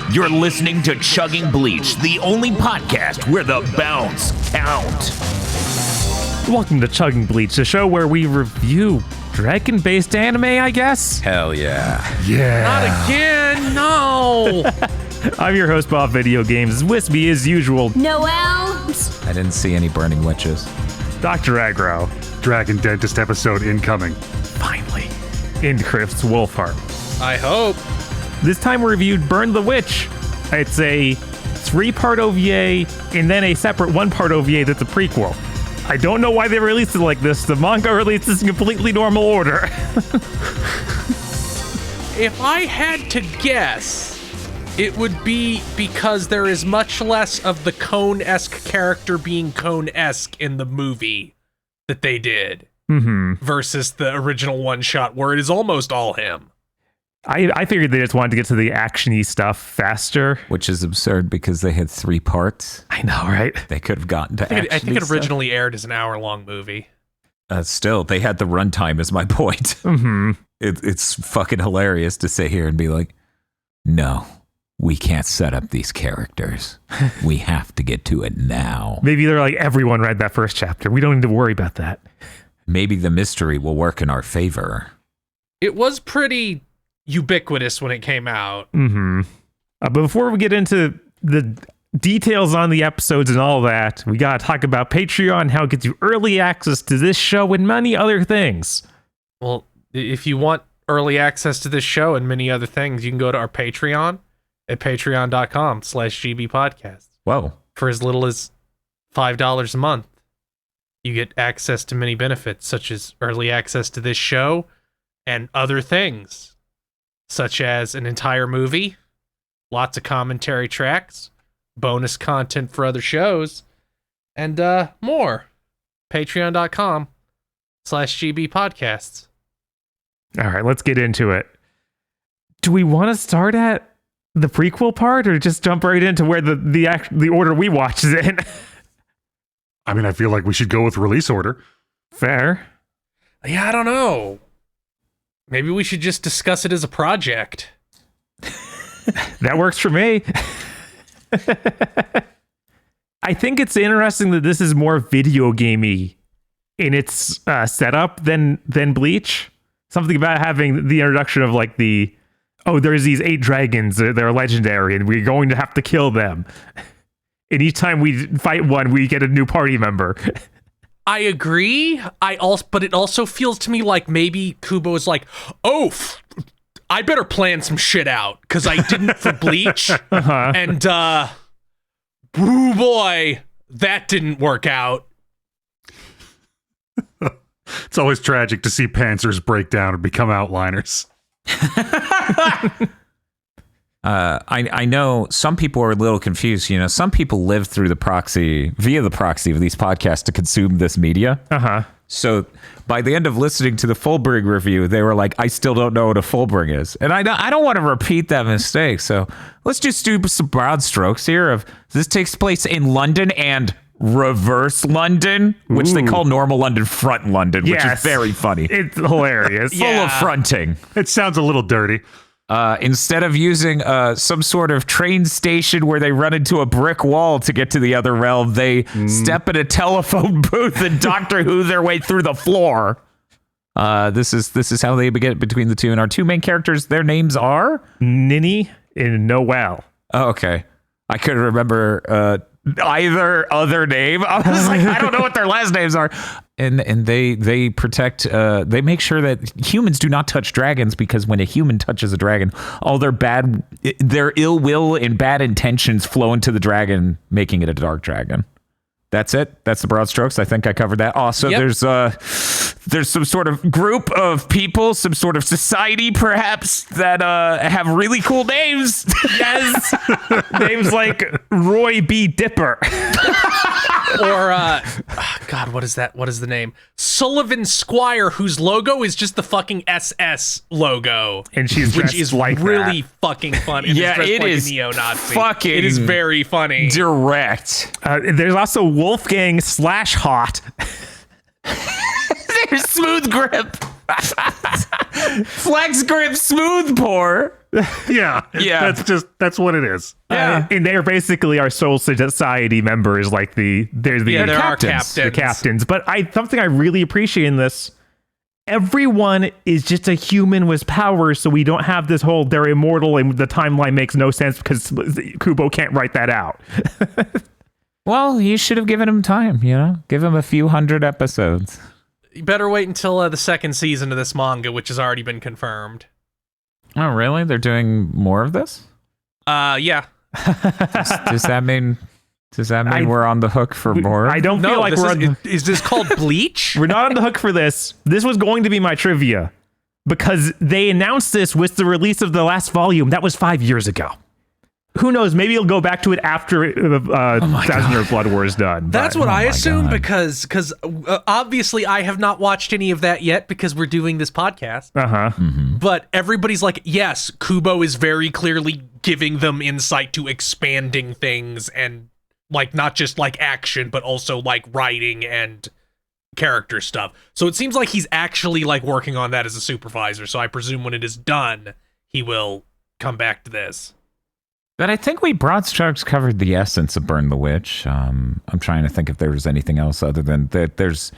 You're listening to Chugging Bleach, the only podcast where the bounce count. Welcome to Chugging Bleach, the show where we review dragon-based anime, I guess? Hell yeah. Yeah. Not again, no. I'm your host, Bob Video Games. With me, as usual, Noel. I didn't see any burning witches. Dr. Aggro. Dragon Dentist episode incoming. Finally. And Chris Wolfhart. I hope. This time we reviewed Burn the Witch. It's a 3-part OVA and then a separate 1-part OVA that's a prequel. I don't know why they released it like this. The manga releases in completely normal order. If I had to guess, it would be because there is much less of the Cone-esque character being Cone-esque in the movie that they did versus the original one-shot where it is almost all him. I figured they just wanted to get to the action-y stuff faster. Which is absurd because they had 3 parts. I know, right? They could have gotten to I think it originally aired as an hour-long movie. Still, they had the runtime is my point. It's fucking hilarious to sit here and be like, no, we can't set up these characters. We have to get to it now. Maybe they're like, everyone read that first chapter. We don't need to worry about that. Maybe the mystery will work in our favor. It was pretty ubiquitous when it came out. But before we get into the details on the episodes and all that, we gotta talk about Patreon, how it gets you early access to this show and many other things. Well, if you want early access to this show and many other things, you can go to our Patreon at patreon.com/gbpodcast. Whoa. For as little as $5 a month, you get access to many benefits, such as early access to this show and other things, such as an entire movie, lots of commentary tracks, bonus content for other shows, and more. Patreon.com/gbpodcasts. All right, let's get into it. Do we want to start at the prequel part or just jump right into where the order we watched is in? I mean, I feel like we should go with release order. Fair. Yeah, I don't know. Maybe we should just discuss it as a project. That works for me. I think it's interesting that this is more video gamey in its setup than Bleach. Something about having the introduction of like there's these 8 dragons, they're legendary, and we're going to have to kill them. And each time we fight one, we get a new party member. I agree. But it also feels to me like maybe Kubo is like, I better plan some shit out because I didn't for Bleach, and oh boy, that didn't work out. It's always tragic to see pantsers break down and become outliners. I know some people are a little confused. You know, some people live through the proxy of these podcasts to consume this media. So by the end of listening to the Fullbring review, they were like, I still don't know what a Fullbring is. And I don't want to repeat that mistake. So let's just do some broad strokes here of this takes place in London and reverse London, which they call normal London, front London, which is very funny. It's hilarious. Full of fronting. It sounds a little dirty. Instead of using some sort of train station where they run into a brick wall to get to the other realm, they step in a telephone booth and Doctor Who their way through the floor. This is how they get between the two. And our 2 main characters, their names are Ninny and Noel. Oh, okay. I couldn't remember either other name. I was like, I don't know what their last names are. And they protect, they make sure that humans do not touch dragons, because when a human touches a dragon, all their ill will and bad intentions flow into the dragon, making it a dark dragon. That's it. That's the broad strokes. I think I covered that. Also, there's some sort of group of people, some sort of society, perhaps, that have really cool names. Yes, names like Roy B. Dipper, or God, what is that? What is the name? Sullivan Squire, whose logo is just the fucking SS logo, and which is like really fucking funny. Yeah, it like is a neo-Nazi. fucking. It is very funny. Direct. There's also Wolfgang /Hot. There's Smooth Grip. Flex grip smooth pour. Yeah. Yeah. That's what it is. Yeah. And they're basically our Soul Society members, like they're There are captains. the captains. But something I really appreciate in this, everyone is just a human with powers, so we don't have this whole they're immortal and the timeline makes no sense because Kubo can't write that out. Well, you should have given him time, Give him a few hundred episodes. You better wait until the second season of this manga, which has already been confirmed. Oh, really? They're doing more of this? Yeah. Does that mean we're on the hook for more? I don't feel No, like we're is this called Bleach? we're not on the hook for this. This was going to be my trivia because they announced this with the release of the last volume. That was 5 years ago. Who knows? Maybe you'll go back to it after Thousand Year Blood War is done. That's but- what I assume God. because obviously I have not watched any of that yet because we're doing this podcast. Uh-huh. But everybody's like, yes, Kubo is very clearly giving them insight to expanding things and like not just like action, but also like writing and character stuff. So it seems like he's actually like working on that as a supervisor. So I presume when it is done, he will come back to this. But I think we broad strokes covered the essence of Burn the Witch. I'm trying to think if there was anything else other than that. There's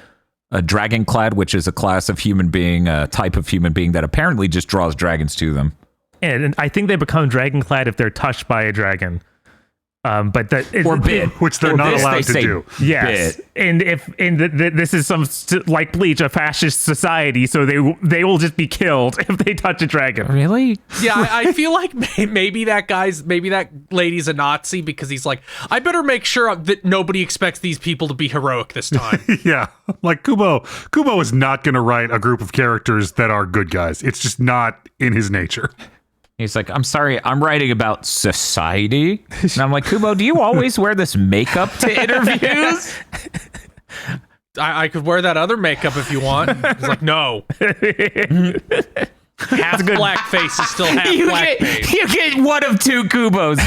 a Dragonclad, which is a class of human being, a type of human being that apparently just draws dragons to them. And I think they become Dragonclad if they're touched by a dragon. But that Or bit. Which they're Or not bit, allowed they to say do. Yes, bit. and this is like Bleach, a fascist society, so they will just be killed if they touch a dragon. Really? Yeah, I feel like maybe that lady's a Nazi because he's like, I better make sure that nobody expects these people to be heroic this time. Yeah. Like Kubo is not going to write a group of characters that are good guys. It's just not in his nature. He's like, I'm sorry, I'm writing about society. And I'm like, Kubo, do you always wear this makeup to interviews? I could wear that other makeup if you want. He's like, no. Half blackface is still half blackface. You get one of two Kubos.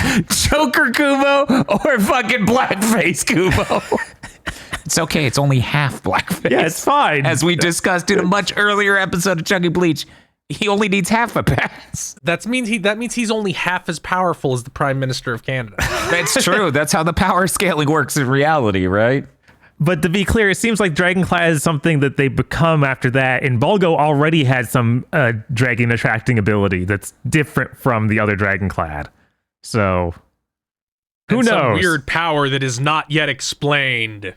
Joker Kubo or fucking blackface Kubo. It's okay, it's only half blackface. Yeah, it's fine. As we discussed in a much earlier episode of Chugging Bleach, he only needs half a pass. That means he's only half as powerful as the Prime Minister of Canada. That's true. That's how the power scaling works in reality, right? But to be clear, it seems like Dragonclad is something that they become after that, and Bulgo already had some dragon attracting ability that's different from the other Dragonclad. So who And knows? some weird power that is not yet explained.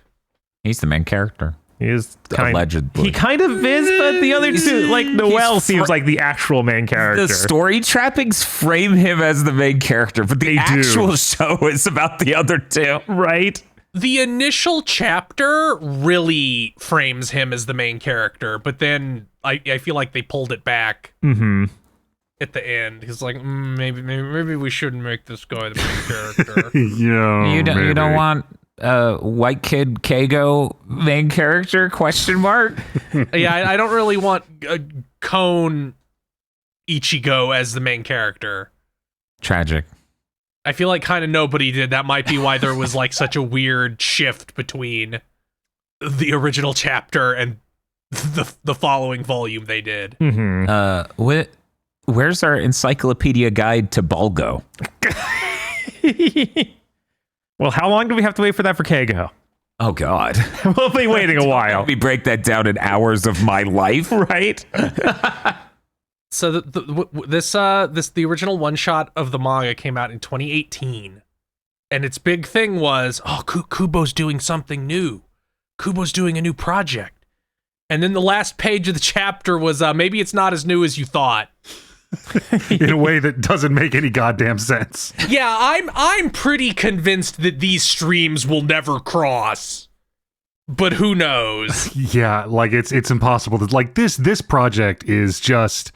He's the main character. He is Allegedly. He kind of is, but the other two, like Noel, seems like the actual main character. The story trappings frame him as the main character, but the actual show is about the other two. Right? The initial chapter really frames him as the main character, but then I feel like they pulled it back at the end. He's like, maybe we shouldn't make this guy the main character. Yeah. You don't want white kid Kago main character ? Yeah, I don't really want Cone Ichigo as the main character. Tragic. I feel like kind of nobody did. That might be why there was like such a weird shift between the original chapter and the following volume they did. Where's our encyclopedia guide to Bulgo? Well, how long do we have to wait for that for Kago? Oh God. We'll be waiting a while. Let me break that down in hours of my life. Right? So the original one shot of the manga came out in 2018, and its big thing was, Kubo's doing something new. Kubo's doing a new project, and then the last page of the chapter was maybe it's not as new as you thought. In a way that doesn't make any goddamn sense. Yeah, I'm pretty convinced that these streams will never cross, but who knows? Yeah, like it's impossible to like this project is just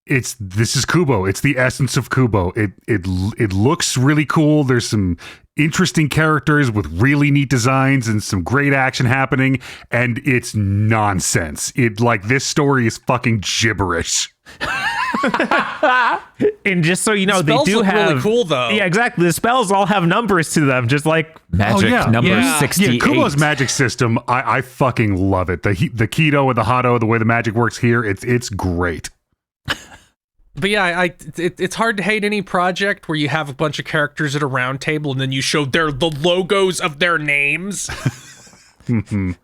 this is Kubo. It's the essence of Kubo. It looks really cool. There's some interesting characters with really neat designs and some great action happening, and it's nonsense. This story is fucking gibberish. And just so you know, Spells they do look have really cool though. Yeah, exactly. The spells all have numbers to them, just like Magic number Yeah. 68. Yeah, Kubo's magic system, I fucking love it. The keto and the hotto, the way the magic works here, it's great. But yeah, it's hard to hate any project where you have a bunch of characters at a round table and then you show the logos of their names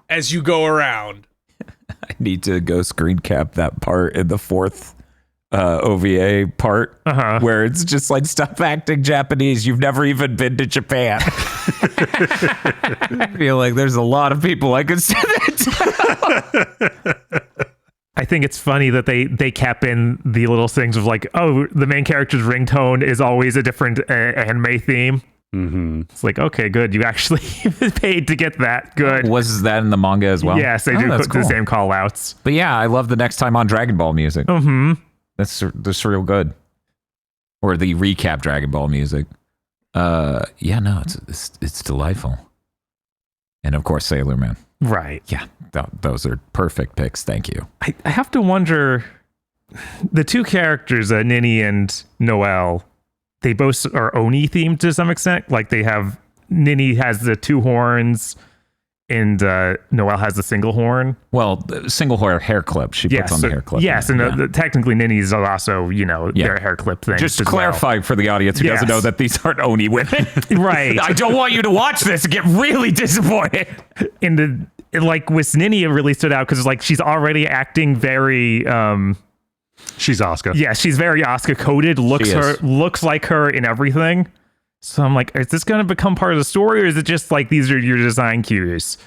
as you go around. I need to go screen cap that part in the fourth OVA part where it's just like, stop acting Japanese. You've never even been to Japan. I feel like there's a lot of people I could say that to. I think it's funny that they kept in the little things of like, oh, the main character's ringtone is always a different anime theme. Mm-hmm. It's like, okay, good. You actually paid to get that. Good. Was that in the manga as well? Yes, they do that's put cool. the same call outs. But yeah, I love the next time on Dragon Ball music. Mm-hmm. That's real good. Or the recap Dragon Ball music. Yeah, no, it's delightful. And of course, Sailor Moon. Right. Yeah, those are perfect picks. Thank you. I have to wonder, the two characters, Nini and Noel, they both are Oni themed to some extent. Like they have, Nini has the two horns and Noel has the single horn. Well, the single hair clip. She puts on the hair clip. Yes, and technically Nini's are also, their hair clip thing. Just clarifying for the audience who doesn't know that these aren't Oni women. Right. I don't want you to watch this and get really disappointed. And with Nini, it really stood out because like she's already acting very She's Asuka. yeah, she's very Asuka coded, looks like her in everything. So I'm like, is this going to become part of the story, or is it just like these are your design cues?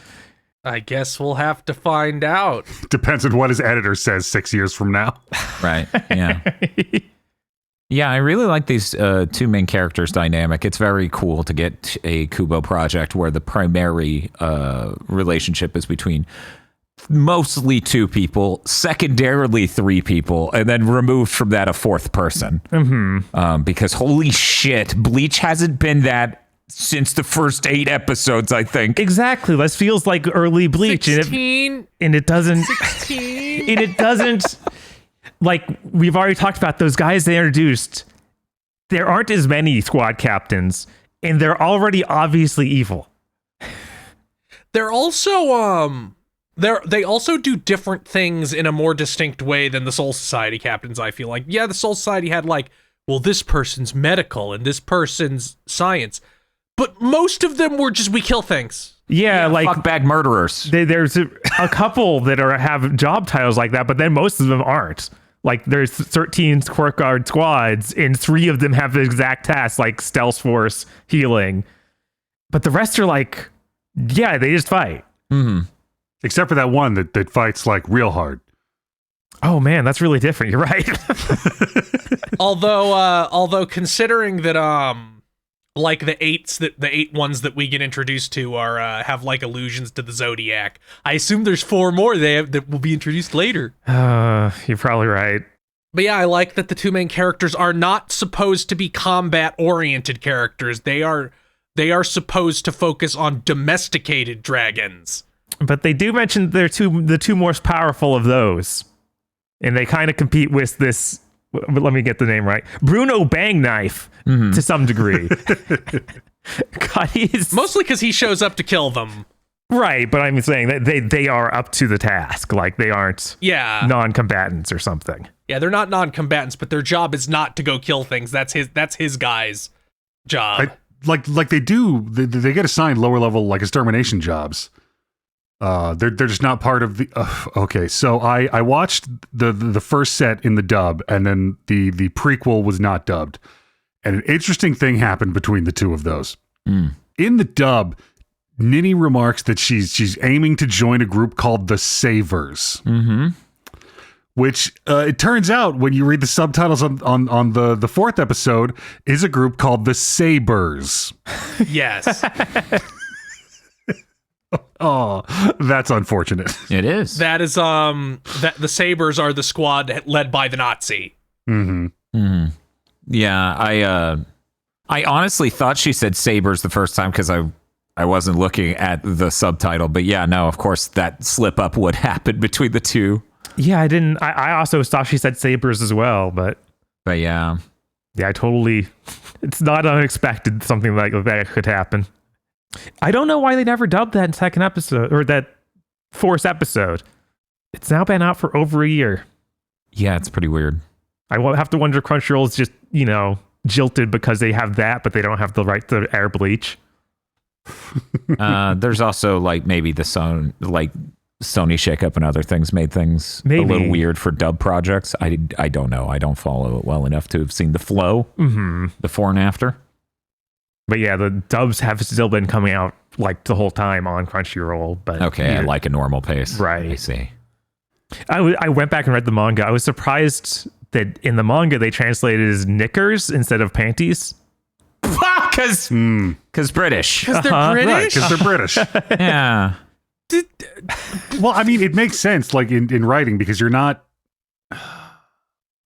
I guess we'll have to find out. Depends on what his editor says 6 years from now. Right. Yeah. Yeah, I really like these two main characters dynamic. It's very cool to get a Kubo project where the primary relationship is between mostly two people, secondarily three people, and then removed from that a fourth person. Mm-hmm. Because holy shit, Bleach hasn't been that since the first 8 episodes, I think. Exactly. This feels like early Bleach, 16? and it doesn't. 16? And it doesn't. Like we've already talked about, those guys they introduced. There aren't as many squad captains, and they're already obviously evil. They're also they also do different things in a more distinct way than the Soul Society captains, I feel like. Yeah, the Soul Society had like, well, this person's medical and this person's science. But most of them were just, we kill things. Yeah, like Fuckbag murderers. there's a couple that have job titles like that, but then most of them aren't. Like there's 13 Courtyard squads, and 3 of them have the exact tasks, like Stealth Force, healing. But the rest are like, yeah, they just fight. Mm-hmm. Except for that one that fights like real hard. Oh man, that's really different. You're right. Although considering that like the 8 ones that we get introduced to are have like allusions to the Zodiac, I assume there's 4 more that will be introduced later. You're probably right. But yeah, I like that the 2 main characters are not supposed to be combat oriented characters. They are supposed to focus on domesticated dragons. But they do mention they're the 2 most powerful of those. And they kind of compete with this, let me get the name right, Bruno Bang Knife, to some degree. God, he's... Mostly because he shows up to kill them. Right, but I'm saying that they are up to the task. Like, they aren't non-combatants or something. Yeah, they're not non-combatants, but their job is not to go kill things. That's his guy's job. Like they get assigned lower level like extermination jobs. They're just not part of the. Okay, so I watched the first set in the dub, and then the prequel was not dubbed, and an interesting thing happened between the 2 of those. In the dub, Nini remarks that she's aiming to join a group called the Savers. Mm-hmm. Which it turns out, when you read the subtitles on the 4th episode, is a group called the Sabers. Yes. Oh, that's unfortunate. It is. That is that the Sabers are the squad led by the Nazi. Mm-hmm. Mm-hmm. Yeah, I honestly thought she said sabers the first time because I wasn't looking at the subtitle. But yeah, no, of course, that slip up would happen between the two. Yeah, I didn't. I also thought she said sabers as well, but yeah. Yeah, I totally. It's not unexpected something like that could happen. I don't know why they never dubbed that second episode or that fourth episode. It's now been out for over a year. Yeah, it's pretty weird. I will have to wonder if Crunchyroll is just, jilted because they have that, but they don't have the right to air Bleach. There's also like maybe the Sony shakeup and other things made things Maybe. a little weird for dub projects. I don't know. I don't follow it well enough to have seen the flow before and after. But yeah, the dubs have still been coming out like the whole time on Crunchyroll. But okay, I like a normal pace. Right. I see. I went back and read the manga. I was surprised that in the manga they translated as knickers instead of panties. Because British. Because they're British? Right, because they're British. Yeah. Well, I mean, it makes sense, like in writing, because you're not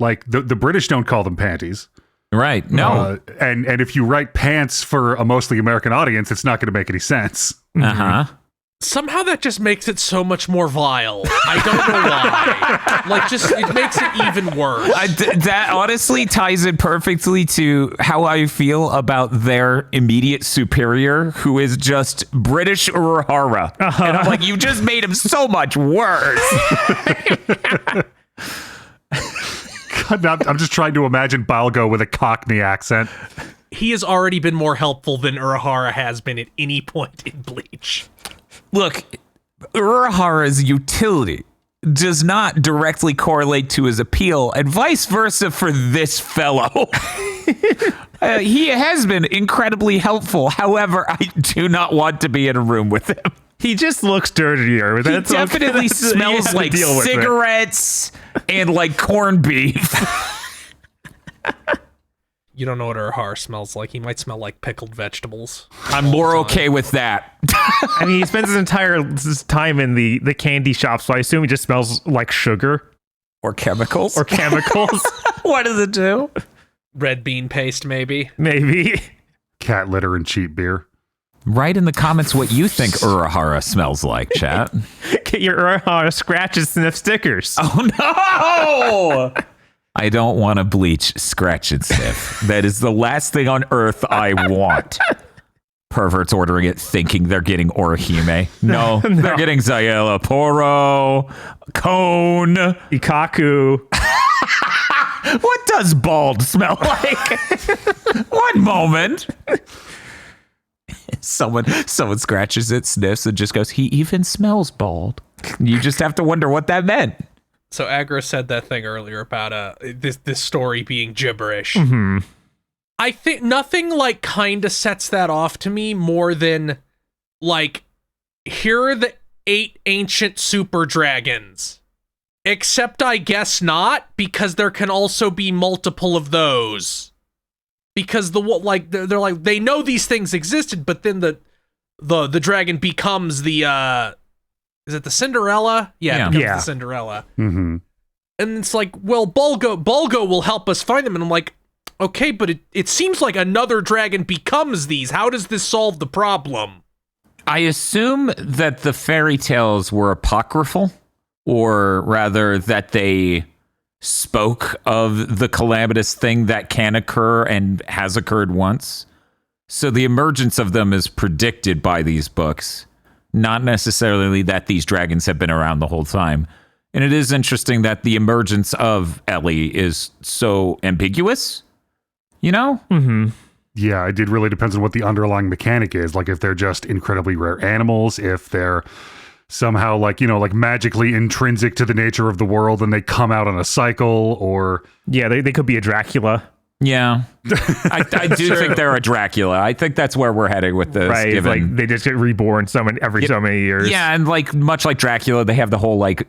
like the British don't call them panties, Right. No. and if you write pants for a mostly American audience, it's not going to make any sense. Somehow that just makes it so much more vile. I don't know why. It makes it even worse. That honestly ties in perfectly to how I feel about their immediate superior, who is just British Urahara. And I'm like, you just made him so much worse. God, now I'm just trying to imagine Balgo with a Cockney accent. He has already been more helpful than Urahara has been at any point in Bleach. Look, Urahara's utility does not directly correlate to his appeal, and vice versa for this fellow. He has been incredibly helpful. However, I do not want to be in a room with him. He just looks dirtier. He definitely smells like cigarettes and like corned beef. You don't know what Urahara smells like. He might smell like pickled vegetables. I'm more okay with that. I mean, he spends his entire time in the candy shop, so I assume he just smells like sugar. Or chemicals. Or chemicals. What does it do? Red bean paste, maybe. Maybe. Cat litter and cheap beer. Write in the comments what you think Urahara smells like, chat. Get your Urahara scratch and sniff stickers. Oh, no! I don't want to Bleach, scratch, and sniff. That is the last thing on earth I want. Perverts ordering it thinking they're getting Orihime. No, they're getting Zayela Poro, Cone, Ikaku. What does bald smell like? One moment. Someone scratches it, sniffs, and just goes, he even smells bald. You just have to wonder what that meant. So Agra said that thing earlier about this story being gibberish. Mm-hmm. I think nothing like kind of sets that off to me more than like, here are the 8 ancient super dragons. Except I guess not, because there can also be multiple of those. Because they're like they know these things existed, but then the dragon becomes the is it the Cinderella? Yeah. It becomes the Cinderella. Mm-hmm. And it's like, well, Bulgo will help us find them. And I'm like, okay, but it seems like another dragon becomes these. How does this solve the problem? I assume that the fairy tales were apocryphal, or rather that they spoke of the calamitous thing that can occur and has occurred once. So the emergence of them is predicted by these books, not necessarily that these dragons have been around the whole time. And it is interesting that the emergence of Ellie is so ambiguous, you know? Mm-hmm. Yeah, it really depends on what the underlying mechanic is. Like if they're just incredibly rare animals, if they're somehow like magically intrinsic to the nature of the world and they come out on a cycle, or... Yeah, they could be a Dracula. Yeah. I do think they're a Dracula. I think that's where we're heading with this. Right, like they just get reborn so many years. Yeah, and like much like Dracula, they have the whole like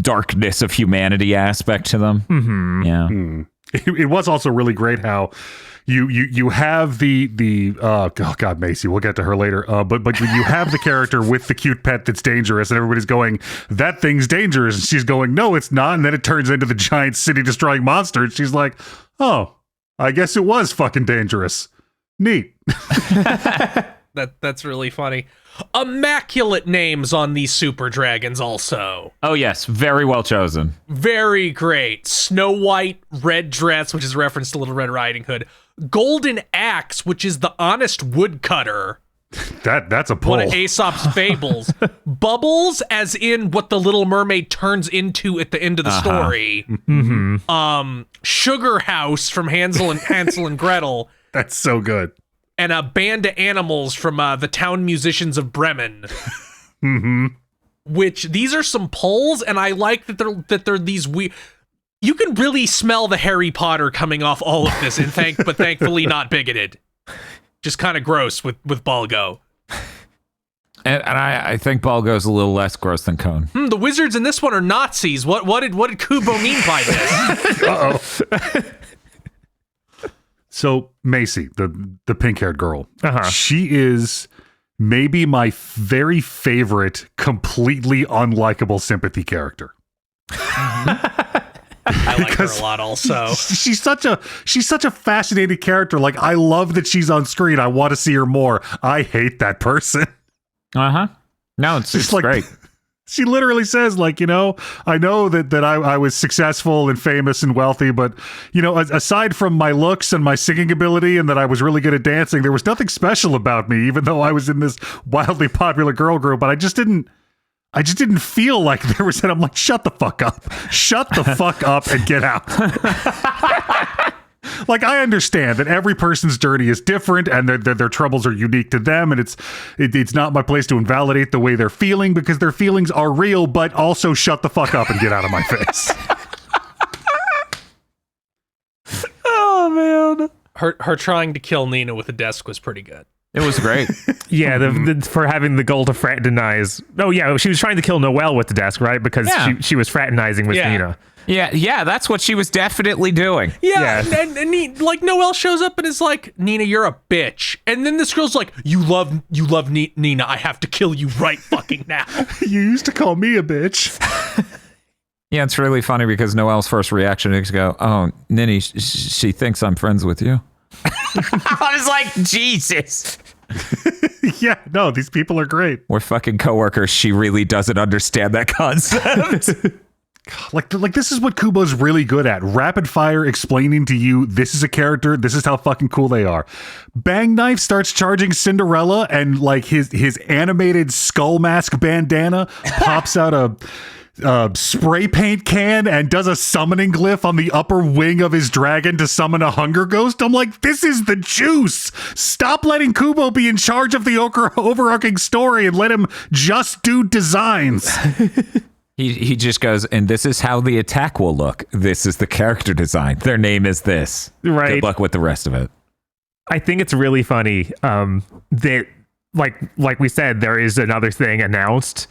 darkness of humanity aspect to them. Mm-hmm. Yeah. Mm. It was also really great how you have the oh god, Macy, we'll get to her later, but you have the character with the cute pet that's dangerous, and everybody's going, that thing's dangerous, and she's going, no it's not, and then it turns into the giant city destroying monster, and she's like, oh, I guess it was fucking dangerous. Neat. That's really funny. Immaculate names on these super dragons also. Oh, yes. Very well chosen. Very great. Snow White, red dress, which is a reference to Little Red Riding Hood. Golden Axe, which is the honest woodcutter. That's a pull. One of Aesop's fables. Bubbles, as in what the Little Mermaid turns into at the end of the story. Sugar House from Hansel and Gretel. That's so good. And a band of animals from the town musicians of Bremen. Which these are some pulls, and I like that they're these weird. You can really smell the Harry Potter coming off all of this, and but thankfully not bigoted. Just kind of gross with Balgo. And I think Balgo's a little less gross than Cone. The wizards in this one are Nazis. What did Kubo mean by this? Uh-oh. So Macy, the pink-haired girl, she is maybe my very favorite completely unlikable sympathy character. I like her a lot also. She's such a fascinating character. Like, I love that she's on screen. I want to see her more. I hate that person. No, it's like, great. She literally says, like, I know that I was successful and famous and wealthy, but, aside from my looks and my singing ability and that I was really good at dancing, there was nothing special about me, even though I was in this wildly popular girl group. But I just didn't feel like there was that. I'm like, shut the fuck up. Shut the fuck up and get out. Like, I understand that every person's journey is different and their troubles are unique to them, and it's not my place to invalidate the way they're feeling, because their feelings are real, but also shut the fuck up and get out of my face. Oh, man. Her trying to kill Nina with a desk was pretty good. It was great. Yeah, for having the goal to fraternize. Oh, yeah, she was trying to kill Noel with the desk, right? Because she was fraternizing with Nina. Yeah, that's what she was definitely doing. Yeah. And like, Noel shows up and is like, Nina, you're a bitch. And then this girl's like, you love Nina. I have to kill you right fucking now. You used to call me a bitch. Yeah, it's really funny because Noel's first reaction is to go, oh, Ninny, she thinks I'm friends with you. I was like, Jesus. Yeah, no, these people are great. We're fucking coworkers. She really doesn't understand that concept. Like this is what Kubo's really good at. Rapid fire explaining to you, this is a character, this is how fucking cool they are. Bang Knife starts charging Cinderella, and like his animated skull mask bandana pops out a spray paint can and does a summoning glyph on the upper wing of his dragon to summon a hunger ghost. I'm like, this is the juice. Stop letting Kubo be in charge of the overarching story and let him just do designs. He just goes, and this is how the attack will look. This is the character design. Their name is this. Right. Good luck with the rest of it. I think it's really funny that, like we said, there is another thing announced.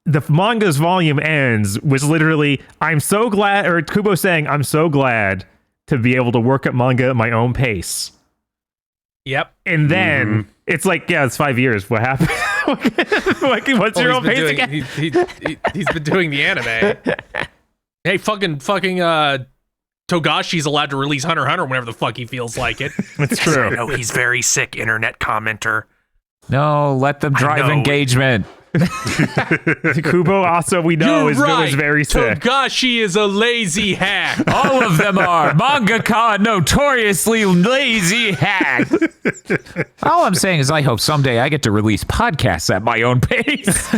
The manga's volume ends with literally, I'm so glad, or Kubo saying, I'm so glad to be able to work at manga at my own pace. Yep. And then it's like, yeah, it's 5 years. What happened? What's your own pace again? He's been doing the anime. Hey, fucking Togashi's allowed to release Hunter x Hunter whenever the fuck he feels like it. It's true. No, he's very sick, internet commenter. No, let them drive engagement. Kubo also, we know, is very sick. Togashi is a lazy hack. All of them are. Mangaka, notoriously lazy hack. All I'm saying is I hope someday I get to release podcasts at my own pace.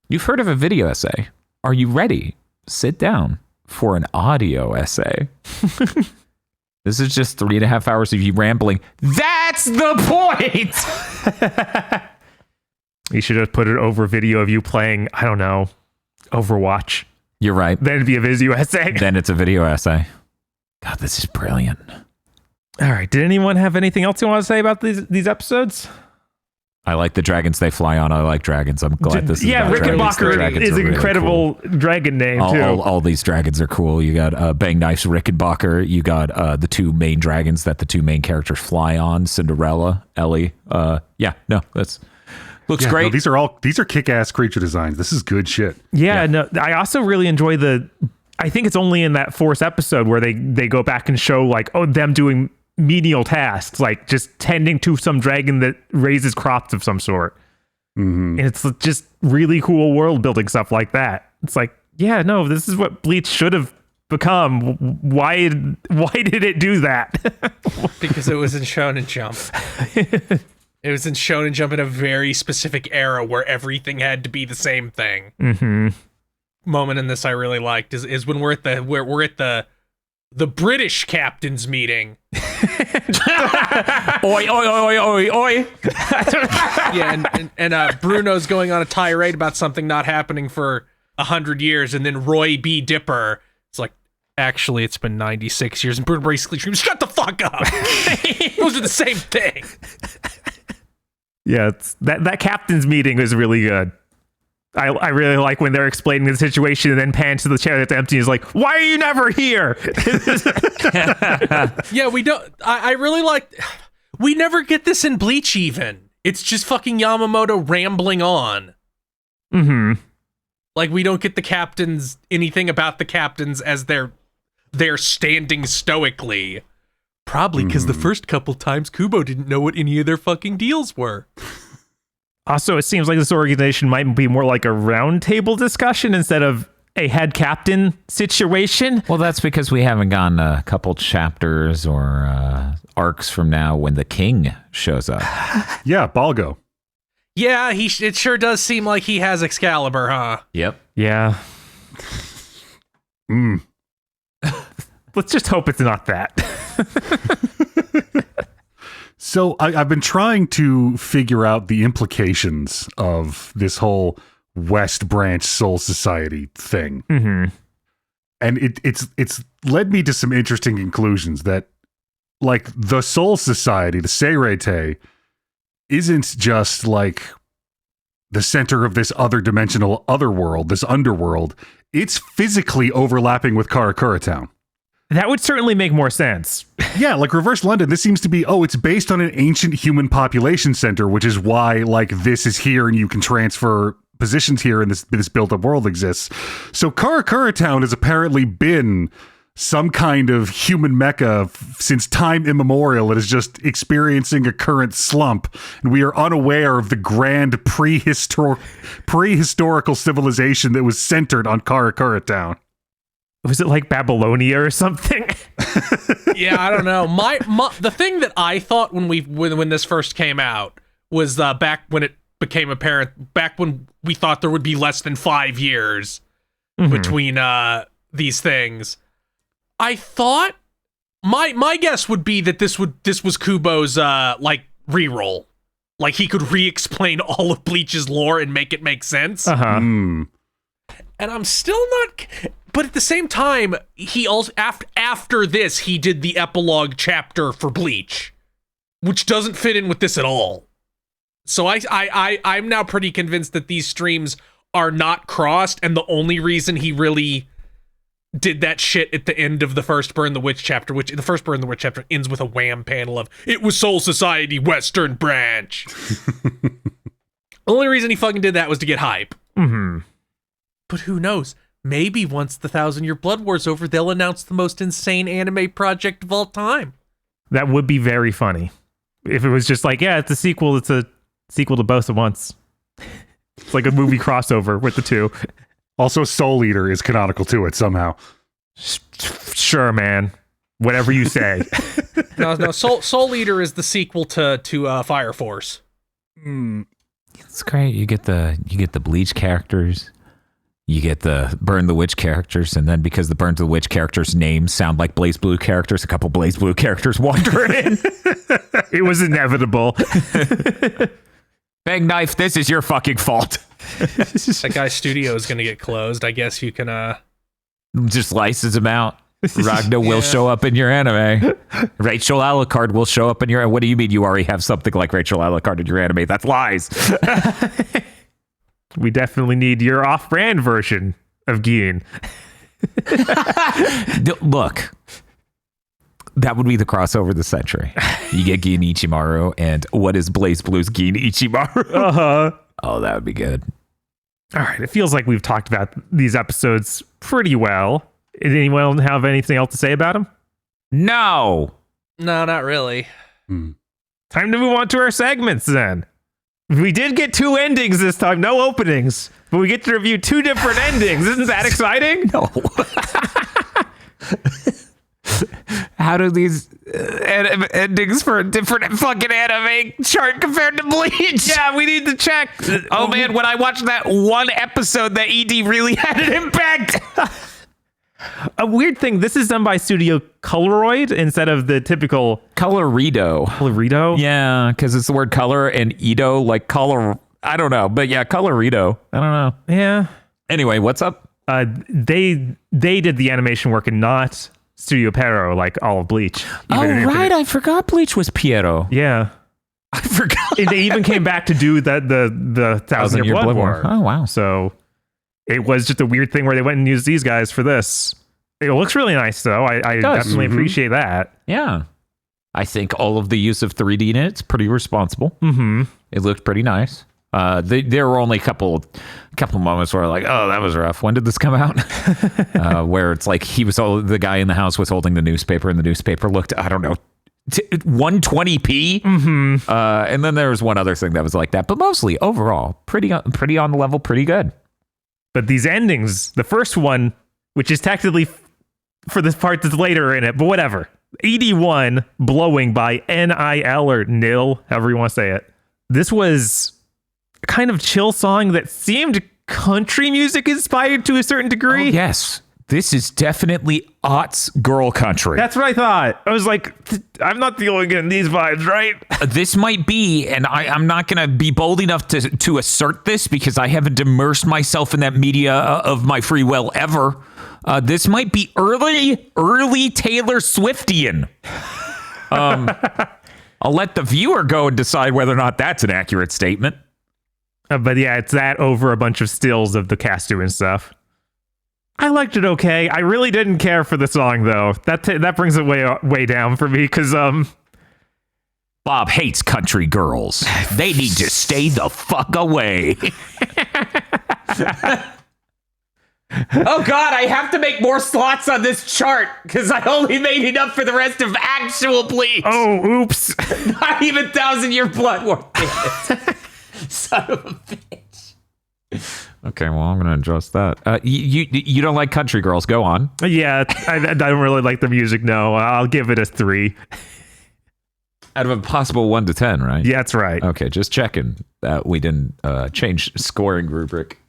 You've heard of a video essay. Are you ready? Sit down for an audio essay. This is just 3.5 hours of you rambling. That's the point! You should have put it over video of you playing, I don't know, Overwatch. You're right. Then it'd be a video essay. Then it's a video essay. God, this is brilliant. All right. Did anyone have anything else you want to say about these episodes? I like the dragons they fly on. I like dragons. I'm glad this is about Rickenbacker dragons. is an really incredible dragon name, too. All these dragons are cool. You got Bang Knife's Rickenbacker. You got the two main dragons that the two main characters fly on. Cinderella, Ellie. That's... Looks great. No, these are kick-ass creature designs. This is good shit. Yeah, no, I also really enjoy I think it's only in that fourth episode where they go back and show like, them doing menial tasks, like just tending to some dragon that raises crops of some sort. And it's just really cool world building stuff like that. It's like, yeah, no, this is what Bleach should have become. Why did it do that? Because it was in Shonen Jump. It was in Shonen Jump in a very specific era where everything had to be the same thing. Moment in this I really liked is when we're at the British captain's meeting. Oi, oi, oi, oi, oi. Yeah, and Bruno's going on a tirade about something not happening for 100 years, and then Roy B. Dipper is like, actually, it's been 96 years, and Bruno basically screams, shut the fuck up! Those are the same thing. Yeah, that captain's meeting was really good. I really like when they're explaining the situation and then pan to the chair that's empty and is like, why are you never here? Yeah, we don't. I really like. We never get this in Bleach even. It's just fucking Yamamoto rambling on. Like, we don't get the captains, anything about the captains as they're standing stoically. Probably because the first couple times Kubo didn't know what any of their fucking deals were. Also, it seems like this organization might be more like a round table discussion instead of a head captain situation. Well, that's because we haven't gone a couple chapters or arcs from now when the king shows up. Yeah, Balgo. Yeah, it sure does seem like he has Excalibur, huh? Yep. Yeah. Let's just hope it's not that. So I've been trying to figure out the implications of this whole West Branch Soul Society thing. And it's led me to some interesting conclusions that, like, the Soul Society, the Seirete, isn't just like the center of this other dimensional otherworld, this underworld. It's physically overlapping with Karakura Town. That would certainly make more sense. Yeah, like Reverse London, this seems to be, it's based on an ancient human population center, which is why, like, this is here and you can transfer positions here and this built-up world exists. So Karakura Town has apparently been some kind of human mecca since time immemorial. It is just experiencing a current slump, and we are unaware of the grand prehistorical civilization that was centered on Karakura Town. Was it like Babylonia or something? Yeah, I don't know. The thing that I thought when this first came out was back when it became apparent, back when we thought there would be less than 5 years between these things. I thought my guess would be that this was Kubo's like reroll, like he could re-explain all of Bleach's lore and make it make sense. And I'm still not. But at the same time, he also after this he did the epilogue chapter for Bleach, which doesn't fit in with this at all. So I'm now pretty convinced that these streams are not crossed, and the only reason he really did that shit at the end of the first Burn the Witch chapter, which the first Burn the Witch chapter ends with a wham panel of "It was Soul Society Western Branch." The only reason he fucking did that was to get hype. But who knows? Maybe once the 1,000-Year Blood War's over, they'll announce the most insane anime project of all time. That would be very funny. If it was just like, yeah, it's a sequel. It's a sequel to both at once. It's like a movie crossover with the two. Also, Soul Eater is canonical to it somehow. Sure, man. Whatever you say. No. Soul Eater is the sequel to Fire Force. It's great. You get the Bleach characters. You get the Burn the Witch characters, and then because the Burn the Witch characters' names sound like Blaze Blue characters, a couple Blaze Blue characters wander in. It was inevitable. Bang Knife, this is your fucking fault. That guy's studio is going to get closed. I guess you can just license him out. Ragna will show up in your anime. Rachel Alucard will show up in your. What do you mean you already have something like Rachel Alucard in your anime? That's lies. We definitely need your off-brand version of Gin. Look, that would be the crossover of the century. You get Gin Ichimaru, and what is Blaze Blue's Gin Ichimaru? Oh, that would be good. All right, it feels like we've talked about these episodes pretty well. Did anyone have anything else to say about them? No. No, not really. Time to move on to our segments then. We did get 2 endings this time, no openings, but we get to review 2 different endings. Isn't that exciting? No. How do these endings for a different fucking anime chart compared to Bleach? Yeah, we need to check. Oh man, when I watched that one episode, that ED really had an impact. A weird thing, this is done by Studio Coloroid instead of the typical Colorido. Yeah, because it's the word color and Edo, like color. I don't know, but yeah, Colorido. I don't know. Yeah. Anyway, what's up? They did the animation work and not Studio Pero, like all of Bleach. Oh, right. I forgot Bleach was Piero. Yeah. I forgot. And they even came back to do the 1,000-Year Blood War. Oh, wow. So it was just a weird thing where they went and used these guys for this. It looks really nice, though. I definitely appreciate that. Yeah. I think all of the use of 3D in it's pretty responsible. Mm-hmm. It looked pretty nice. There were only a couple moments where like, oh, that was rough. When did this come out? Where it's like the guy in the house was holding the newspaper, and the newspaper looked, I don't know, 120p. Mm-hmm. And then there was one other thing that was like that, but mostly overall pretty on the level, pretty good. But these endings, the first one, which is technically for this part that's later in it, but whatever. ED1 Blowing by NIL or NIL, however you want to say it. This was a kind of chill song that seemed country music inspired to a certain degree. Oh, yes. This is definitely aughts girl country. That's what I thought. I was like, I'm not the only getting these vibes, right? This might be, and I'm not going to be bold enough to assert this because I haven't immersed myself in that media of my free will ever. This might be early Taylor Swiftian. I'll let the viewer go and decide whether or not that's an accurate statement. But yeah, it's that over a bunch of stills of the cast doing stuff. I liked it okay. I really didn't care for the song, though. That brings it way down for me, because Bob hates country girls. They need to stay the fuck away. Oh God, I have to make more slots on this chart because I only made enough for the rest of actual Bleach. Oh, oops. Not even 1,000-Year Blood War. Son of a bitch. Okay, well, I'm going to adjust that. You don't like country girls. Go on. Yeah, I don't really like the music, no. I'll give it a 3. Out of a possible 1 to 10, right? Yeah, that's right. Okay, just checking that we didn't change scoring rubric.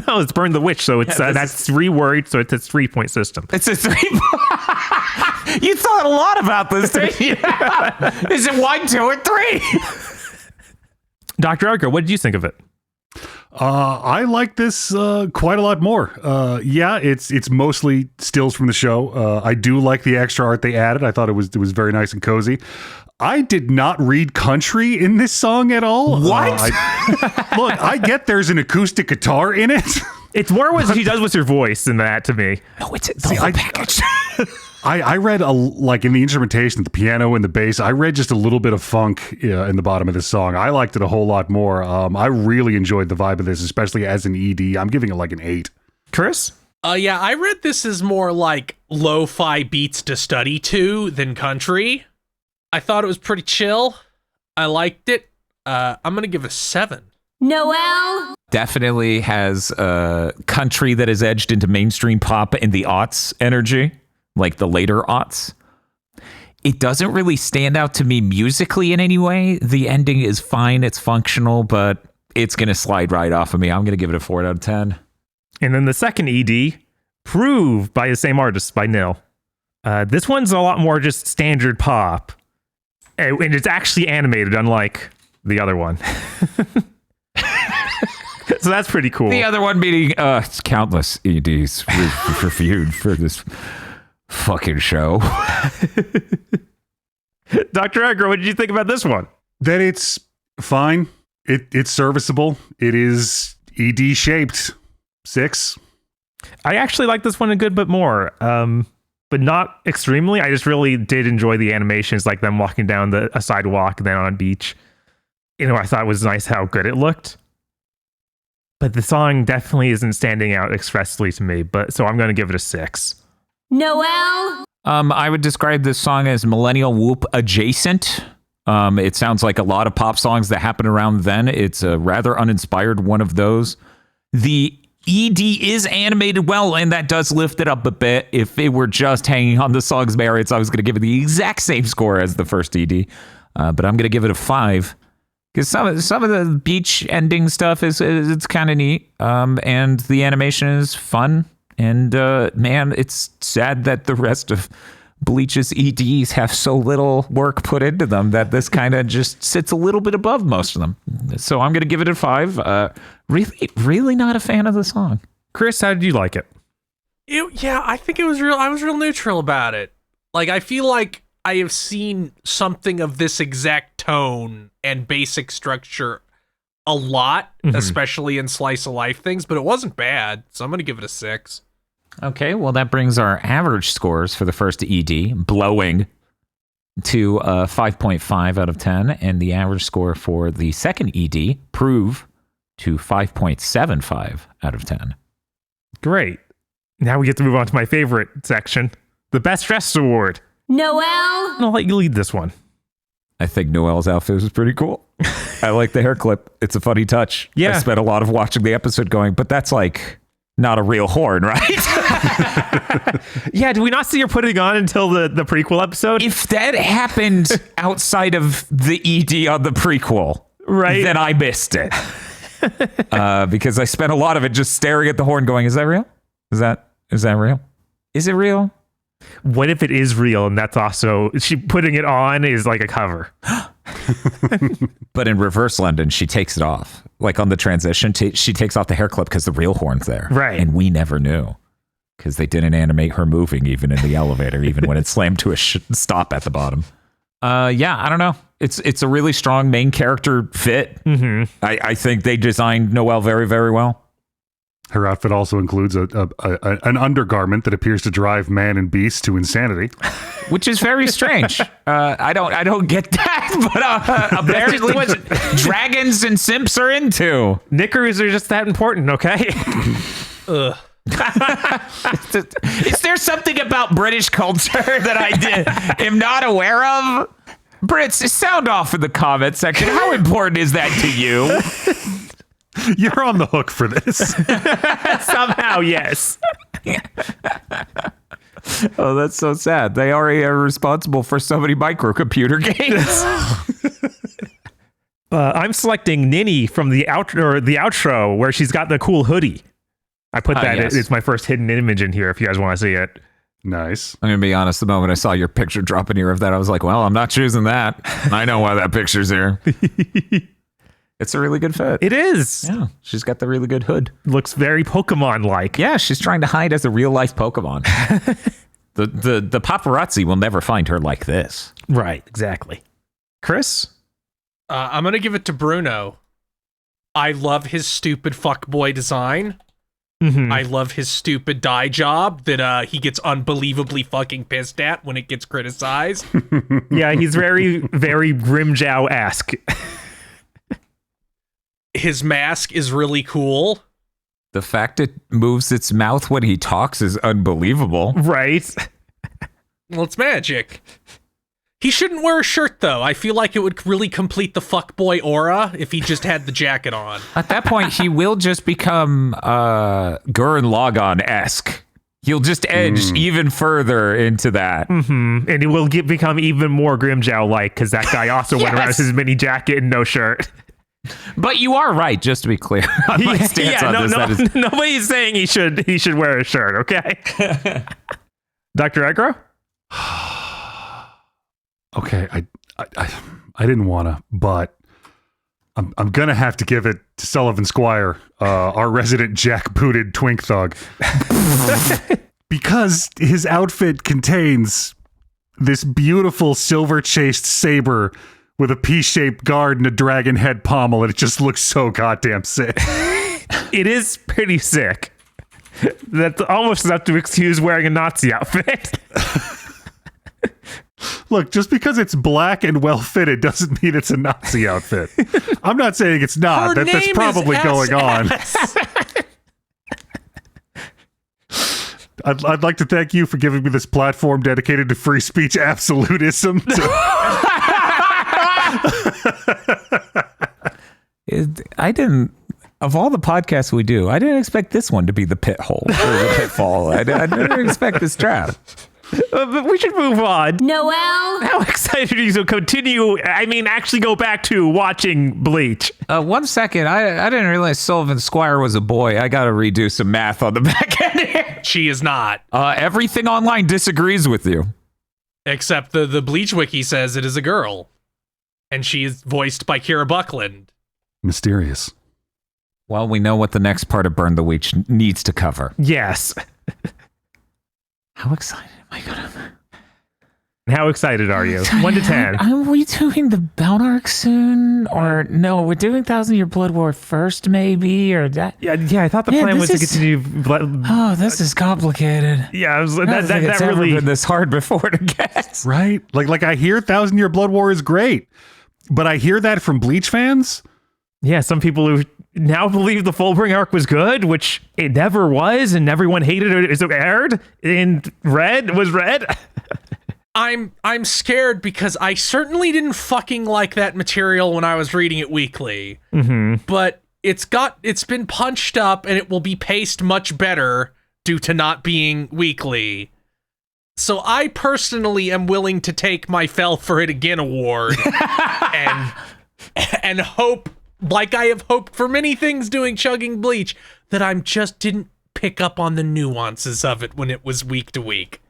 No, it's Burn the Witch, so it's that's 3 words, so it's a 3-point system. It's a 3. You thought a lot about this, didn't you? Is it 1, 2, or 3? Dr. Edgar, what did you think of it? I like this quite a lot more. Yeah, it's mostly stills from the show. I do like the extra art they added. I thought it was very nice and cozy. I did not read country in this song at all. What? Look, I get there's an acoustic guitar in it. It's more what she does with her voice than that to me. No, it's the whole package. I read like in the instrumentation, the piano and the bass. I read just a little bit of funk in the bottom of this song. I liked it a whole lot more. I really enjoyed the vibe of this, especially as an ED. I'm giving it like an 8. Chris? Yeah, I read this as more like lo-fi beats to study to than country. I thought it was pretty chill. I liked it. I'm gonna give it a 7. Noel? Definitely has country that is edged into mainstream pop in the aughts energy, like the later aughts. It doesn't really stand out to me musically in any way. The ending is fine. It's functional, but it's going to slide right off of me. I'm going to give it a 4 out of 10. And then the second ED, Prove by the same artist, by Nil. This one's a lot more just standard pop. And it's actually animated, unlike the other one. So that's pretty cool. The other one being countless EDs reviewed for this fucking show. Dr. Edgar, what did you think about this one? That it's fine. It's serviceable. It is ED shaped. 6. I actually like this one a good bit more, but not extremely. I just really did enjoy the animations, like them walking down a sidewalk and then on a beach. You know, I thought it was nice how good it looked. But the song definitely isn't standing out expressly to me, so I'm going to give it a 6. Noel? I would describe this song as millennial whoop adjacent. It sounds like a lot of pop songs that happened around then. It's a rather uninspired one of those. The ED is animated well, and that does lift it up a bit. If it were just hanging on the song's merits, I was going to give it the exact same score as the first ED. But I'm going to give it a 5 because some of the beach ending stuff it's kind of neat, and the animation is fun. And man, it's sad that the rest of Bleach's EDs have so little work put into them that this kind of just sits a little bit above most of them. So I'm going to give it a 5. Really not a fan of the song. Chris, how did you like it? I think it was real. I was real neutral about it. Like, I feel like I have seen something of this exact tone and basic structure a lot, especially in slice of life things, but it wasn't bad. So I'm going to give it a 6. Okay, well, that brings our average scores for the first ED, blowing, to 5.5 out of 10, and the average score for the second ED, prove, to 5.75 out of 10. Great. Now we get to move on to my favorite section, the Best Dressed Award. Noel! I'll let you lead this one. I think Noel's outfit was pretty cool. I like the hair clip. It's a funny touch. Yeah. I spent a lot of watching the episode going, but that's like not a real horn, right? Yeah, did we not see her putting on until the prequel episode? If that happened outside of the ED on the prequel, Right. then I missed it. Because I spent a lot of it just staring at the horn going, is that real? Is that real? Is it real? What if it is real and that's also, she putting it on is like a cover? But in reverse London, she takes it off. Like on the transition, she takes off the hair clip because the real horn's there. Right. And we never knew because they didn't animate her moving even in the elevator, even when it slammed to a stop at the bottom. Yeah, I don't know. It's a really strong main character fit. Mm-hmm. I think they designed Noel very, very well. Her outfit also includes an undergarment that appears to drive man and beast to insanity. Which is very strange. I don't get that, but apparently what dragons and simps are into. Knickers are just that important, okay? Ugh. Is there something about British culture that I am not aware of? Brits, sound off in the comment section. How important is that to you? You're on the hook for this. Somehow, yes. Oh, that's so sad. They already are responsible for so many microcomputer games. I'm selecting Ninny from the outro where she's got the cool hoodie. I put that. Yes. It's my first hidden image in here if you guys want to see it. Nice. I'm going to be honest. The moment I saw your picture drop in here of that, I was like, well, I'm not choosing that. I know why that picture's here. It's a really good fit. It is. Yeah, she's got the really good hood. Looks very Pokemon-like. Yeah, she's trying to hide as a real-life Pokemon. The paparazzi will never find her like this. Right, exactly. Chris? I'm going to give it to Bruno. I love his stupid fuckboy design. Mm-hmm. I love his stupid dye job that he gets unbelievably fucking pissed at when it gets criticized. Yeah, he's very, very Grimjow-esque. His mask is really cool. The fact it moves its mouth when he talks is unbelievable. Right. Well, it's magic. He shouldn't wear a shirt, though. I feel like it would really complete the fuckboy aura if he just had the jacket on. At that point, he will just become Gurren Lagann-esque. He'll just edge even further into that. Mm-hmm. And it will become even more Grimjow-like because that guy also went around with his mini jacket and no shirt. But you are right, just to be clear on my stance on this. Nobody's saying he should wear a shirt, okay? Dr. Aggro? Okay, I didn't want to, but I'm gonna have to give it to Sullivan Squire, our resident jack-booted twink thug, because his outfit contains this beautiful silver-chased saber with a P-shaped guard and a dragon head pommel, and it just looks so goddamn sick. It is pretty sick. That's almost enough to excuse wearing a Nazi outfit. Look, just because it's black and well-fitted doesn't mean it's a Nazi outfit. I'm not saying it's not. Her That's name probably is going on. I'd like to thank you for giving me this platform dedicated to free speech absolutism. I didn't. Of all the podcasts we do, I didn't expect this one to be the pit hole or the pitfall. I didn't expect this trap. But we should move on. Noel? How excited are you to continue? I mean, actually go back to watching Bleach. 1 second. I didn't realize Sullivan Squire was a boy. I got to redo some math on the back end here. She is not. Everything online disagrees with you. Except the Bleach wiki says it is a girl. And she is voiced by Kira Buckland. Mysterious. Well, we know what the next part of Burn the Witch needs to cover. Yes. How excited am I gonna? How excited are you? 1 to 10. Are we doing the Bound arc soon? Or no, we're doing 1,000 Year Blood War first, maybe? Or that? Yeah, I thought the plan was to continue. Oh, this is complicated. Yeah, I don't think it's that ever really. been this hard before to guess. Right? Like I hear 1,000 Year Blood War is great, but I hear that from Bleach fans. Yeah, some people who now believe the Fullbring arc was good, which it never was, and everyone hated it as it aired. And red. I'm scared because I certainly didn't fucking like that material when I was reading it weekly. Mm-hmm. But it's been punched up and it will be paced much better due to not being weekly. So I personally am willing to take my Fell for It Again award and hope, like I have hoped for many things doing Chugging Bleach, that I just didn't pick up on the nuances of it when it was week to week.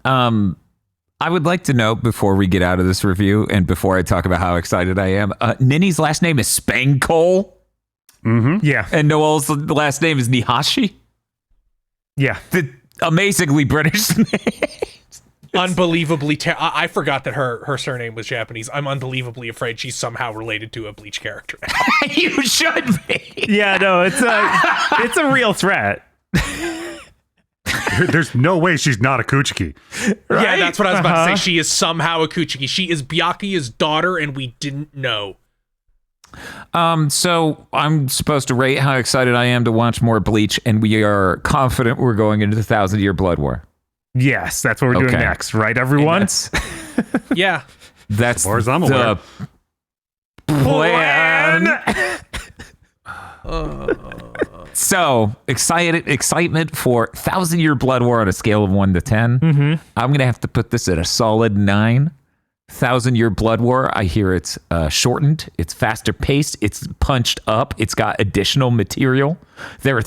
I would like to note before we get out of this review and before I talk about how excited I am, Nini's last name is Spangkole. Mm-hmm. Yeah. And Noel's last name is Nihashi. Yeah. The amazingly British name. Unbelievably I forgot that her surname was Japanese. I'm unbelievably afraid she's somehow related to a Bleach character now. You should be. Yeah, no, it's a real threat. There's no way she's not a Kuchiki. Right? Yeah, that's what I was about to say. She is somehow a Kuchiki. She is Byakuya's daughter, and we didn't know. So I'm supposed to rate how excited I am to watch more Bleach, and we are confident we're going into the 1,000 Year Blood War. Yes, that's what we're doing next, right, everyone? Yeah. That's As far as I'm aware. Plan. So excitement for 1,000 Year Blood War on a scale of 1 to 10. Mm-hmm. I'm gonna have to put this at a solid 9. 1,000 Year Blood War. I hear it's shortened. It's faster paced. It's punched up. It's got additional material. There are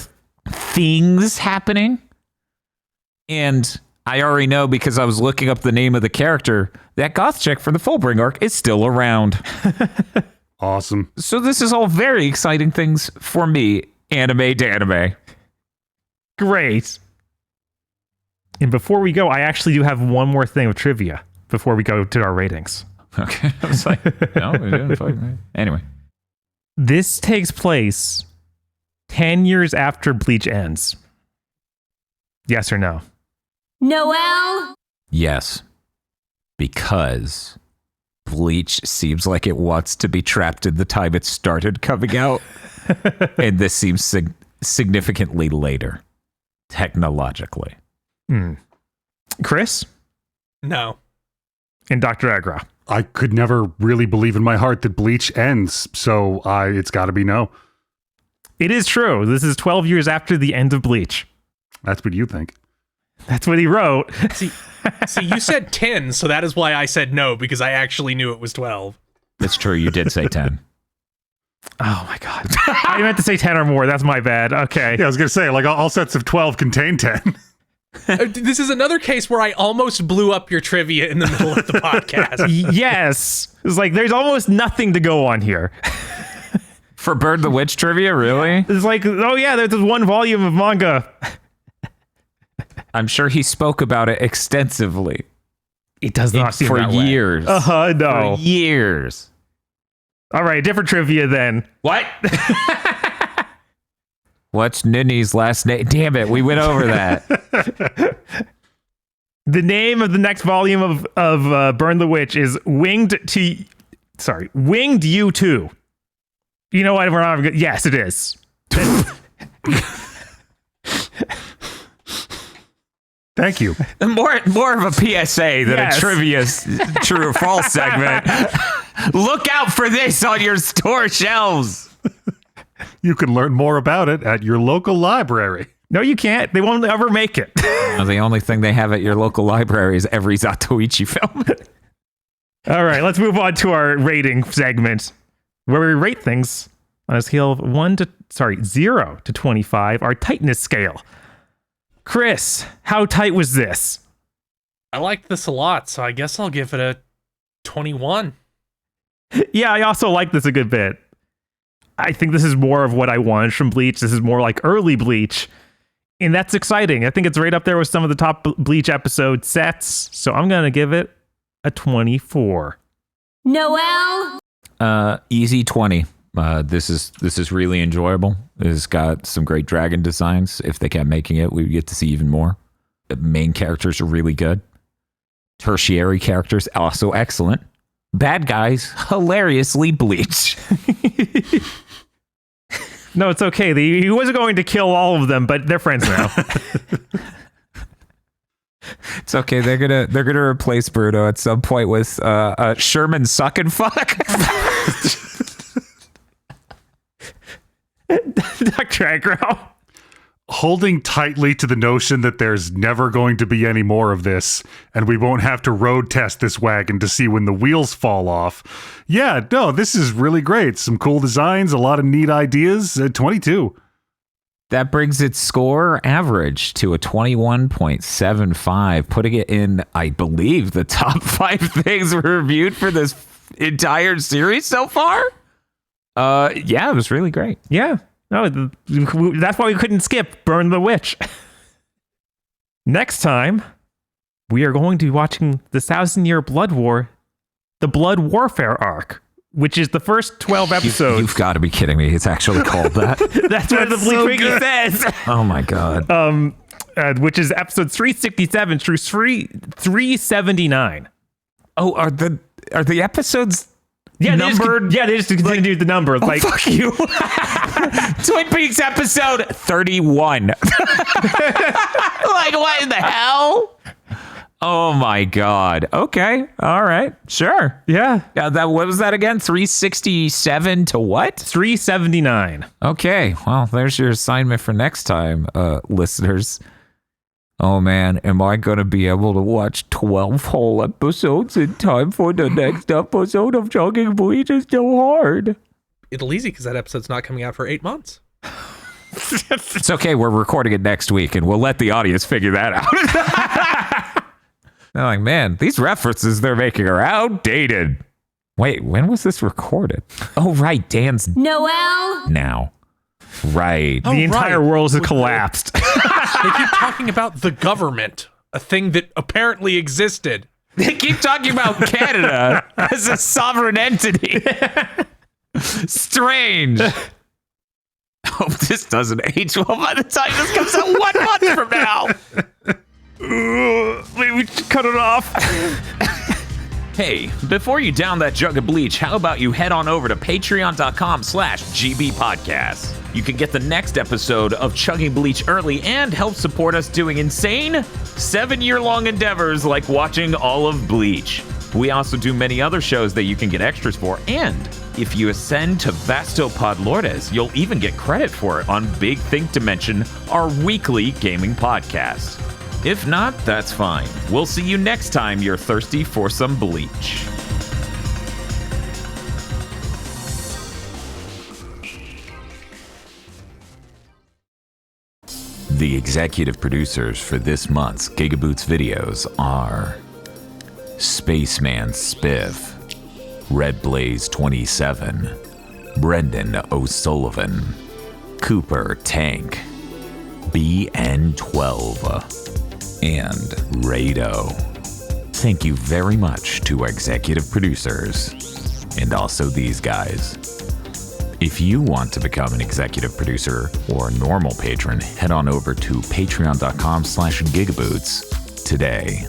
things happening, and I already know because I was looking up the name of the character that goth chick for the Fullbring arc is still around. Awesome. So this is all very exciting things for me, anime to anime. Great. And before we go, I actually do have one more thing of trivia before we go to our ratings. Okay. I was like, no, we didn't fucking. Anyway. This takes place 10 years after Bleach ends. Yes or no? Noel? Yes. Because Bleach seems like it wants to be trapped in the time it started coming out. And this seems significantly later, technologically. Chris? No. And Dr. Agra? I could never really believe in my heart that Bleach ends, so it's got to be no. It is true. This is 12 years after the end of Bleach. That's what you think. That's what he wrote. See, you said 10, so that is why I said no, because I actually knew it was 12. It's true. You did say 10. Oh my God. I meant to say 10 or more. That's my bad. Okay. Yeah, I was going to say, like, all sets of 12 contain 10. This is another case where I almost blew up your trivia in the middle of the podcast. Yes. It's like there's almost nothing to go on here. For Bird the Witch trivia, really? It's like, oh yeah, there's this one volume of manga. I'm sure he spoke about it extensively. It does not seem for that way. years. No. For years. All right, different trivia then. What? What's Nini's last name? Damn it, we went over that. The name of the next volume of Burn the Witch is Winged U2. You know what? We're not good. Yes, it is. Thank you. More of a PSA than Yes. a trivia true or false segment. Look out for this on your store shelves. You can learn more about it at your local library. No, you can't. They won't ever make it. The only thing they have at your local library is every Zatoichi film. All right, let's move on to our rating segment where we rate things on a scale of 0 to 25, our tightness scale. Chris, how tight was this? I liked this a lot, so I guess I'll give it a 21. Yeah, I also like this a good bit. I think this is more of what I wanted from Bleach. This is more like early Bleach. And that's exciting. I think it's right up there with some of the top Bleach episode sets. So I'm going to give it a 24. Noel, Easy 20. This is really enjoyable. It's got some great dragon designs. If they kept making it, we would get to see even more. The main characters are really good. Tertiary characters also excellent. Bad guys hilariously Bleach. No, it's okay. He wasn't going to kill all of them, but they're friends now. It's okay. They're gonna replace Bruno at some point with Sherman suck and fuck. Dr. Aggro. Holding tightly to the notion that there's never going to be any more of this, and we won't have to road test this wagon to see when the wheels fall off. Yeah, no, this is really great. Some cool designs, a lot of neat ideas. 22. That brings its score average to a 21.75, putting it in, I believe, the top 5 things reviewed for this entire series so far. Yeah, it was really great. Yeah. No, that's why we couldn't skip Burn the Witch. Next time, we are going to be watching the 1,000-Year Blood War, the Blood Warfare arc, which is the first 12 episodes. You've got to be kidding me. It's actually called that. That's what the Bleach Wiki says. Oh my God. Which is episodes 367 through 379. Oh, are the episodes numbered? They just continue the number. Like, fuck you. Twin Peaks episode 31. Like, what in the hell? Oh my God. Okay. All right. Sure. yeah, What was that again? 367 to what? 379. Okay. Well, there's your assignment for next time, listeners. Oh man, am I going to be able to watch 12 whole episodes in time for the next episode of Chugging Bleach? Is so hard. It'll easy because that episode's not coming out for 8 months. It's okay. We're recording it next week and we'll let the audience figure that out. They're like, man, these references they're making are outdated. Wait, when was this recorded? Oh, right. Dan's Noel, now. Right. Oh, The entire right. world has collapsed. They keep talking about the government, a thing that apparently existed. They keep talking about Canada as a sovereign entity. Strange. Hope this doesn't age well by the time this comes out 1 month from now. Maybe we should cut it off. Hey, before you down that jug of bleach, how about you head on over to patreon.com/gbpodcast. You can get the next episode of Chugging Bleach early and help support us doing insane 7-year-long endeavors like watching all of Bleach. We also do many other shows that you can get extras for, and if you ascend to Vastopod Lourdes, you'll even get credit for it on Big Think Dimension, our weekly gaming podcast. If not, that's fine. We'll see you next time you're thirsty for some bleach. The executive producers for this month's GigaBoots videos are Spaceman Spiff, Red Blaze 27, Brendan O'Sullivan, Cooper Tank, BN12, and Rado. Thank you very much to our executive producers, and also these guys. If you want to become an executive producer or a normal patron, head on over to patreon.com/gigaboots today.